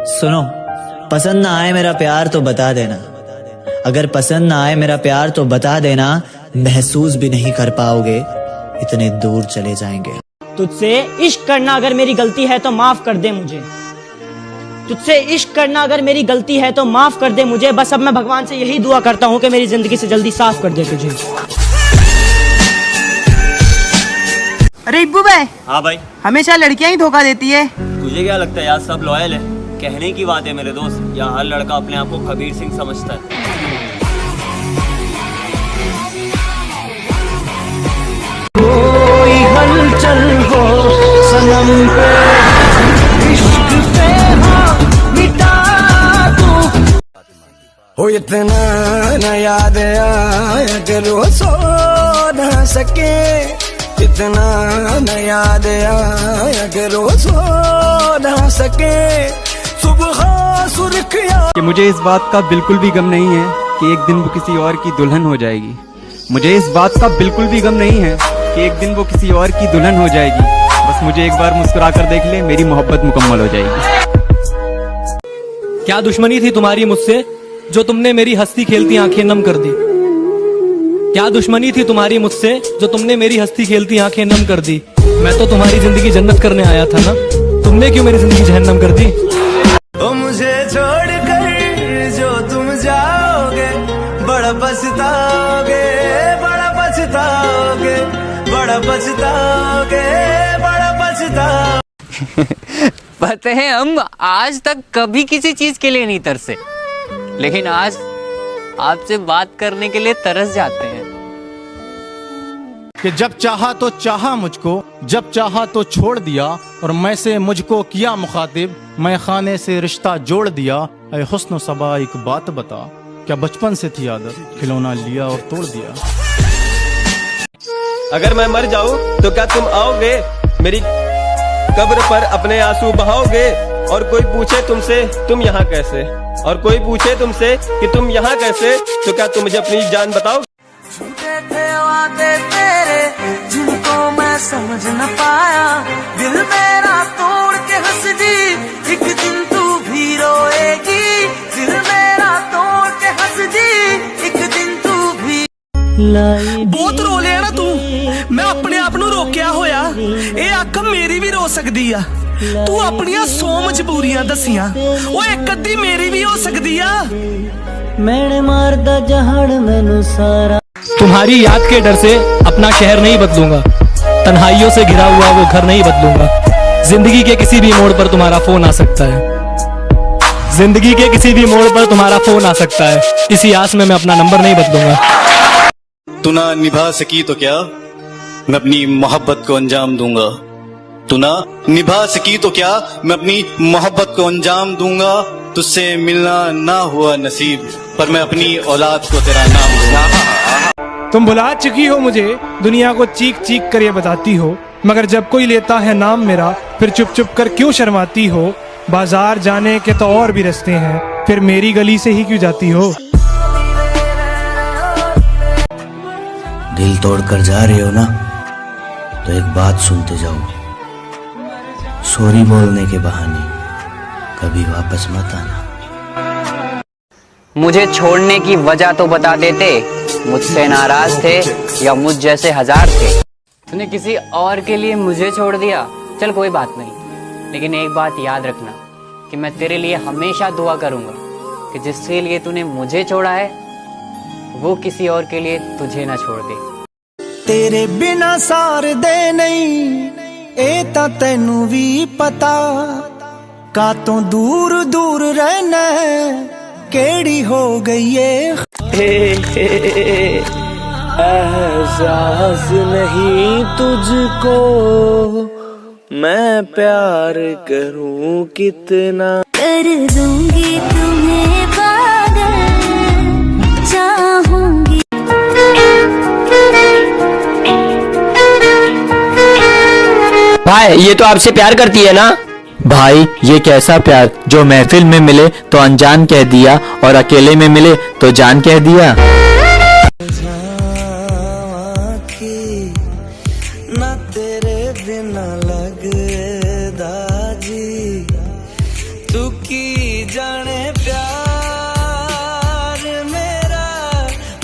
सुनो, पसंद ना आए मेरा प्यार तो बता देना। अगर पसंद ना आए मेरा प्यार तो बता देना। महसूस भी नहीं कर पाओगे, इतने दूर चले जाएंगे। तुझसे इश्क करना अगर मेरी गलती है तो माफ कर दे मुझे। तुझसे इश्क करना अगर मेरी गलती है तो माफ कर दे मुझे। बस अब मैं भगवान से यही दुआ करता हूँ कि मेरी जिंदगी से जल्दी साफ कर दे तुझे। अरे इब्बू भाई। हाँ भाई। हमेशा लड़कियां ही धोखा देती है। तुझे क्या लगता है यार सब लॉयल है? कहने की बात है मेरे दोस्त, यहाँ हर लड़का अपने आप को कबीर सिंह समझता है। कोई हलचल हो सनम पे, इश्क पे हो मिटा दूं। हो इतना न याद आया करो सो न सके, इतना न याद आया करो सो न सके। सुबह सुर्खियां कि मुझे इस बात का बिल्कुल भी गम नहीं है कि एक दिन वो किसी और की दुल्हन हो जाएगी। मुझे इस बात का बिल्कुल भी गम नहीं है कि एक दिन वो किसी और की दुल्हन हो जाएगी। बस मुझे एक बार मुस्कुरा कर देख ले, मेरी मोहब्बत मुकम्मल हो जाएगी। क्या दुश्मनी थी तुम्हारी मुझसे जो तुमने मेरी हंसती खेलती आंखें नम कर दी? क्या दुश्मनी थी तुम्हारी मुझसे जो तुमने मेरी हंसती खेलती आंखें नम कर दी? मैं तो तुम्हारी जिंदगी जन्नत करने आया था ना, तुमने क्यों मेरी जिंदगी जहन्नम कर दी? ओ मुझे छोड़कर जो तुम जाओगे, बड़ा पछताओगे, बड़ा पछताओगे, बड़ा पछताओगे, बड़ा पछताओगे। पता है हम आज तक कभी किसी चीज के लिए नहीं तरसे, लेकिन आज आपसे बात करने के लिए तरस जाते हैं। कि जब चाहा तो चाहा मुझको, जब चाहा तो छोड़ दिया, और मैं से मुझको किया मुखातिब, मैं खाने से रिश्ता जोड़ दिया। ऐ हुस्न सबा एक बात बता, क्या बचपन से थी आदत, खिलौना लिया और तोड़ दिया। अगर मैं मर जाऊं तो क्या तुम आओगे मेरी कब्र पर अपने आंसू बहाओगे? और कोई पूछे तुमसे तुम यहाँ कैसे, और कोई पूछे तुमसे कि तुम यहाँ कैसे, तो क्या तुम मुझे अपनी जान बताओगे? झूठे थे वादे तेरे जिनको मैं समझ न पाया, दिल मेरा तोड़ के हंस दी, एक दिन तू भी रोएगी। दिल मेरा तोड़ के हंस दी, एक दिन तू भी। बहुत रो लिया ना तू, मैं अपने आप ਨੂੰ ਰੋਕਿਆ ਹੋਇਆ। ਇਹ ਅੱਖ ਮੇਰੀ ਵੀ ਰੋ ਸਕਦੀ ਆ। ਤੂੰ ਆਪਣੀਆਂ 100 ਮਜਬੂਰੀਆਂ ਦਸੀਆਂ, ਉਹ ਇੱਕ ਅੱਧੀ ਮੇਰੀ ਵੀ ਹੋ ਸਕਦੀ ਆ। मैंने मारदा जहाड़ मैनू सारा। तुम्हारी याद के डर से अपना शहर नहीं बदलूंगा, तन्हाइयों से घिरा हुआ वो घर नहीं बदलूंगा। जिंदगी के किसी भी मोड़ पर तुम्हारा फोन आ सकता है, जिंदगी के किसी भी मोड़ पर तुम्हारा फोन आ सकता है। इसी आस में मैं अपना नंबर नहीं बदलूंगा। तू ना निभा सकी तो क्या मैं अपनी मोहब्बत को अंजाम दूंगा। तू ना निभा सकी तो क्या मैं अपनी मोहब्बत को अंजाम दूंगा। तुझसे मिलना ना हुआ नसीब, पर मैं अपनी औलाद को तेरा नाम दूंगा। तुम भुला चुकी हो मुझे, दुनिया को चीख चीख कर ये बताती हो, मगर जब कोई लेता है नाम मेरा फिर चुप चुप कर क्यों शर्माती हो। बाजार जाने के तो और भी रास्ते हैं, फिर मेरी गली से ही क्यों जाती हो। दिल तोड़ कर जा रहे हो ना, तो एक बात सुनते जाओ। सॉरी बोलने के बहाने कभी वापस मत आना। मुझे छोड़ने की वजह तो बता देते, मुझसे नाराज थे या मुझ जैसे हजार थे। तूने किसी और के लिए मुझे छोड़ दिया, चल कोई बात नहीं, लेकिन एक बात याद रखना कि मैं तेरे लिए हमेशा दुआ करूंगा कि जिसके लिए तूने मुझे छोड़ा है वो किसी और के लिए तुझे ना छोड़ दे। तेरे बिना सार दे नहीं, ए ता तैनू भी पता, का तो दूर दूर रहना है, केड़ी हो गई है। एहसास नहीं तुझको मैं प्यार करूं कितना। कर दूंगी तुम्हें पागल, चाहूंगी। भाई ये तो आपसे प्यार करती है ना? भाई ये कैसा प्यार जो महफिल में मिले तो अनजान कह दिया, और अकेले में मिले तो जान कह दिया। ना तेरे बिना लगदा जी, तू की जाने प्यार मेरा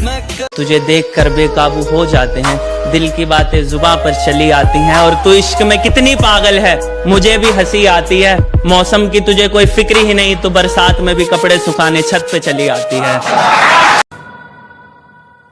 मैं तुझे देखकर बेकाबू हो जाते हैं, दिल की बातें जुबां पर चली आती हैं। और तू इश्क में कितनी पागल है, मुझे भी हंसी आती है। मौसम की तुझे कोई फिक्र ही नहीं, तो बरसात में भी कपड़े सुखाने छत पे चली आती है।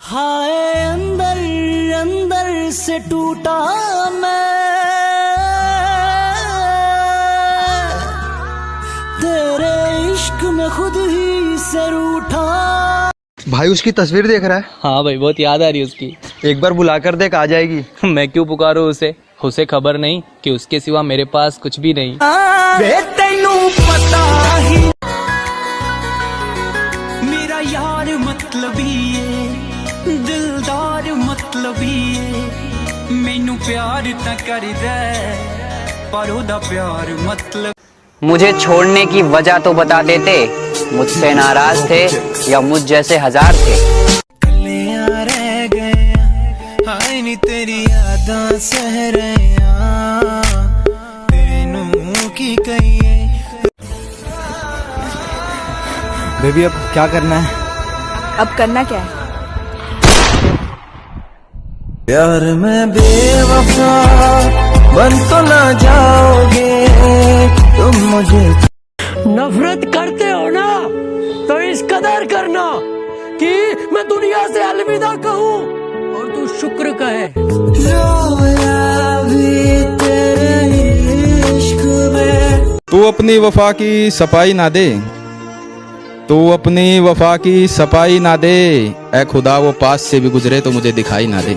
हाय अंदर अंदर से टूटा मैं, तेरे इश्क में खुद ही से रूठा। भाई उसकी तस्वीर देख रहा है? हाँ भाई, बहुत याद आ रही है उसकी। एक बार बुला कर देख, आ जाएगी। मैं क्यों पुकारूं उसे? उसे खबर नहीं कि उसके सिवा मेरे पास कुछ भी नहीं। वे तेनू पता ही मेरा यार मतलबी है, दिलदार मतलबी है। मैनू प्यार ना कर दे पर ओदा प्यार मतलब। मुझे छोड़ने की वजह तो बता देते, मुझसे नाराज थे या मुझ जैसे हजार थे। कलियां रह गए हाय नी तेरी यादां सह रहे तेनू की कहिए। बेबी अब क्या करना है? अब करना क्या है? प्यार में बेवफा बन तो ना जाओगे तुम मुझे। नफरत करते हो ना तो इस कदर करना कि मैं दुनिया से अलविदा कहूँ और तू शुक्र कहे। तू अपनी वफा की सफाई ना दे, तू अपनी वफा की सफाई ना दे। ऐ खुदा वो पास से भी गुजरे तो मुझे दिखाई ना दे।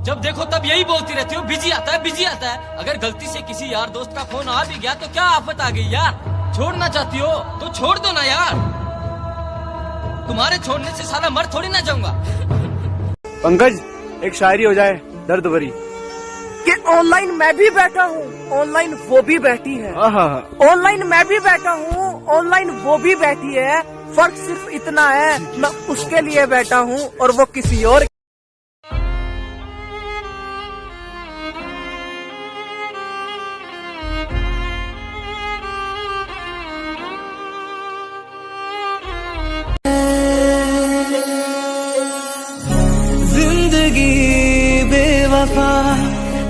जब देखो तब यही बोलती रहती हो, बिजी आता है बिजी आता है। अगर गलती से किसी यार दोस्त का फोन आ भी गया तो क्या आफत आ गई यार। छोड़ना चाहती हो तो छोड़ दो ना यार, तुम्हारे छोड़ने से साला मर थोड़ी ना जाऊंगा। पंकज एक शायरी हो जाए दर्द भरी कि ऑनलाइन मैं भी बैठा हूँ, ऑनलाइन वो भी बैठी है। ऑनलाइन मैं भी बैठा हूँ, ऑनलाइन वो भी बैठी है। फर्क सिर्फ इतना है मैं उसके लिए बैठा हूँ और वो किसी और। जिंदगी बेवफा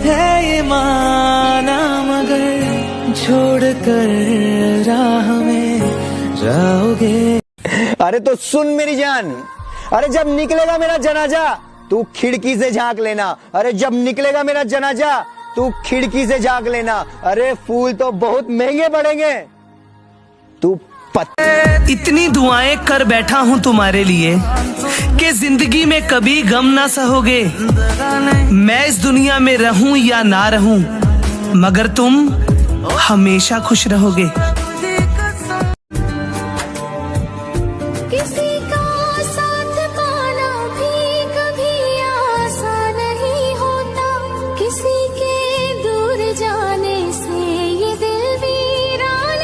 है ये माना मगर छोड़ कर राह में जाओगे। अरे तो सुन मेरी जान, अरे जब निकलेगा मेरा जनाजा तू खिड़की से झांक लेना। अरे जब निकलेगा मेरा जनाजा तू खिड़की से झांक लेना। अरे फूल तो बहुत महंगे पड़ेंगे, तू इतनी दुआएं कर बैठा हूँ तुम्हारे लिए कि जिंदगी में कभी गम ना सहोगे। मैं इस दुनिया में रहूं या ना रहूं मगर तुम हमेशा खुश रहोगे। किसी का साथ पाना भी कभी आसान नहीं होता, किसी के दूर जाने से ये दिल वीरान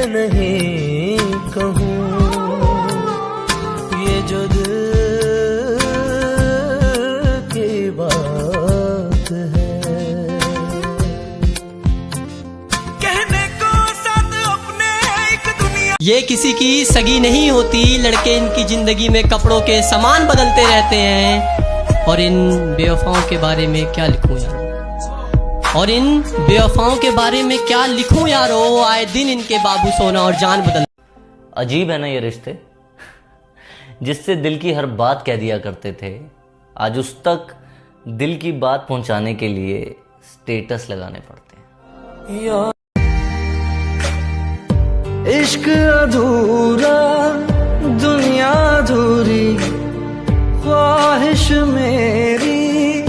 नहीं कहूँ ये जो दिल की बात है कहने को साथ अपने एक दुनिया। ये किसी की सगी नहीं होती, लड़के इनकी जिंदगी में कपड़ों के सामान बदलते रहते हैं। और इन बेवफाओं के बारे में क्या लिखूं यार, और इन बेवफाओं के बारे में क्या लिखूं यारो। आए दिन इनके बाबू सोना और जान बदल। अजीब है ना ये रिश्ते, जिससे दिल की हर बात कह दिया करते थे, आज उस तक दिल की बात पहुंचाने के लिए स्टेटस लगाने पड़ते हैं। इश्क अधूरा दुनिया अधूरी, ख्वाहिश मेरी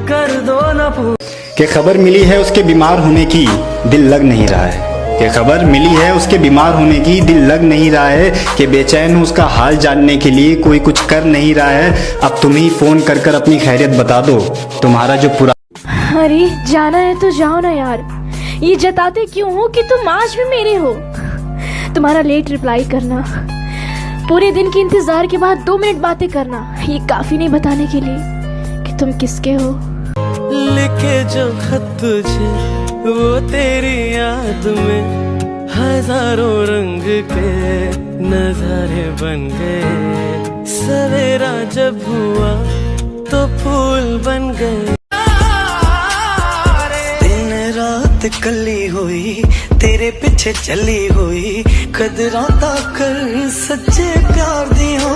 कर दो न पूरी। कि खबर मिली है उसके बीमार होने की, दिल लग नहीं रहा है। कि खबर मिली है उसके बीमार होने की, दिल लग नहीं रहा है। कि बेचैन हूँ उसका हाल जानने के लिए, कोई कुछ कर नहीं रहा है। अब तुम ही फोन कर कर अपनी खैरियत बता दो, तुम्हारा जो पूरा। अरे जाना है तो जाओ ना यार, ये जताते क्यों हो कि तुम आज भी मेरे हो। तुम्हारा लेट रिप्लाई करना, पूरे दिन के इंतजार के बाद 2 मिनट बातें करना, ये काफी नहीं बताने के लिए कि तुम किसके हो। लिख के जो खत तुझे वो तेरी याद में हजारों रंग के नजारे बन गए। सवेरा जब हुआ तो फूल बन गए। दिन रात कली हुई तेरे पीछे चली हुई कदरां ता कर सच्चे प्यार दियां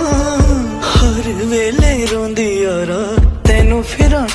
हर वेले रोंदी यारा तेनू फिरां